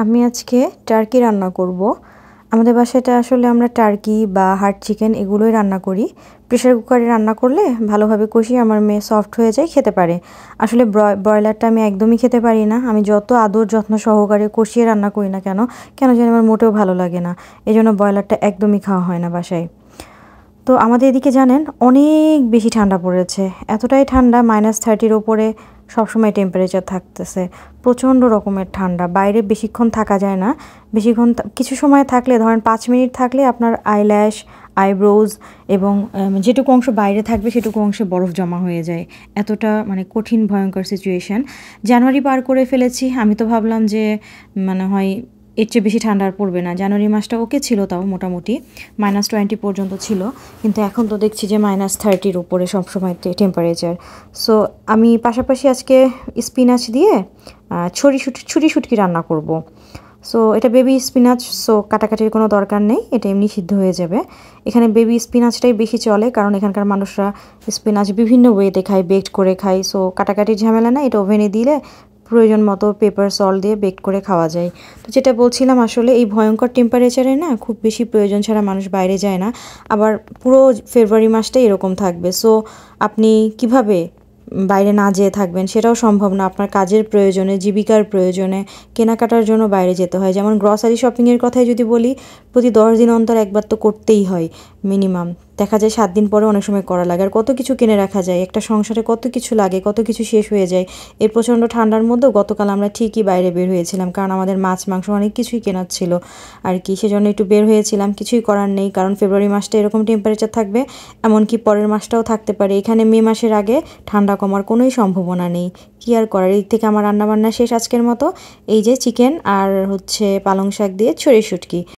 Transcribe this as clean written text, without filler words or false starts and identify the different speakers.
Speaker 1: আমি আজকে টার্কি রান্না করব। আমাদের বাসাটা আসলে আমরা টার্কি বা হার্ড চিকেন এগুলোই রান্না করি। প্রেসার কুকারে রান্না করলে ভালোভাবে কষিয়ে আমার মেয়ে সফট হয়ে যায়, খেতে পারে। আসলে ব্রয়লারটা আমি একদমই খেতে পারি না। আমি যত আদর যত্ন সহকারে কষিয়ে রান্না করি না কেন কেন জানি আমার মোটেও ভালো লাগে না। এই জন্য ব্রয়লারটা একদমই খাওয়া হয় না বাসায়। তো আমাদের এদিকে জানেন অনেক বেশি ঠান্ডা পড়েছে, এতটাই ঠান্ডা -30-র ওপরে সবসময় টেম্পারেচার থাকতেছে। প্রচণ্ড রকমের ঠান্ডা, বাইরে বেশিক্ষণ থাকা যায় না। বেশিক্ষণ কিছু সময় থাকলে ধরেন 5 মিনিট থাকলে আপনার আইল্যাশ, আইব্রোজ এবং যেটুকু অংশ বাইরে থাকবে সেটুকু অংশে বরফ জমা হয়ে যায়। এতটা মানে কঠিন ভয়ঙ্কর সিচুয়েশান। জানুয়ারি পার করে ফেলেছি, আমি তো ভাবলাম যে মানে হয় এর চেয়ে বেশি ঠান্ডা আর পড়বে না। জানুয়ারি মাসটা ওকে ছিল, তাও মোটামুটি -20 পর্যন্ত ছিল, কিন্তু এখন তো দেখছি যে -30-র উপরে সবসময় টেম্পারেচার। সো আমি পাশাপাশি আজকে স্পিনাচ দিয়ে ছুরি শুটকি রান্না করব। সো এটা বেবি স্পিনাচ, সো কাটাকাটির কোনো দরকার নেই, এটা এমনি সিদ্ধ হয়ে যাবে। এখানে বেবি স্পিনাচটাই বেশি চলে, কারণ এখানকার মানুষরা স্পিনাচ বিভিন্ন ওয়েতে খায়, বেকড করে খায়। সো কাটাকাটির ঝামেলা না, এটা ওভেনে দিলে প্রয়োজন মতো পেপার সল্ট দিয়ে বেক করে খাওয়া যায়। তো যেটা বলছিলাম, আসলে এই ভয়ঙ্কর টেম্পারেচারে না খুব বেশি প্রয়োজন ছাড়া মানুষ বাইরে যায় না। আবার পুরো ফেব্রুয়ারি মাসটাই এরকম থাকবে। সো আপনি কিভাবে বাইরে না যেয়ে থাকবেন সেটাও সম্ভব না। আপনার কাজের প্রয়োজনে, জীবিকার প্রয়োজনে কেনাকাটার জন্য বাইরে যেতে হয়। যেমন গ্রসারি শপিংয়ের কথাই যদি বলি, প্রতি 10 দিন অন্তর একবার তো করতেই হয় মিনিমাম। দেখা যায় 7 দিন পরে অনেক সময় করা লাগে। আর কত কিছু কিনে রাখা যায়, একটা সংসারে কত কিছু লাগে, কত কিছু শেষ হয়ে যায়। এর প্রচণ্ড ঠান্ডার মধ্যেও গতকাল আমরা ঠিকই বাইরে বের হয়েছিলাম, কারণ আমাদের মাছ মাংস অনেক কিছুই কেনার ছিল আর কি। সেজন্য একটু বের হয়েছিলাম, কিছুই করার নেই, কারণ ফেব্রুয়ারি মাসটা এরকম টেম্পারেচার থাকবে, এমনকি পরের মাসটাও থাকতে পারে। এখানে মে মাসের আগে ঠান্ডা কমার কোনোই সম্ভাবনা নেই। কী আর করার। এই থেকে আমার রান্নাবান্না শেষ আজকের মতো। এই যে চিকেন আর হচ্ছে পালং শাক দিয়ে ছড়ি শুটকি।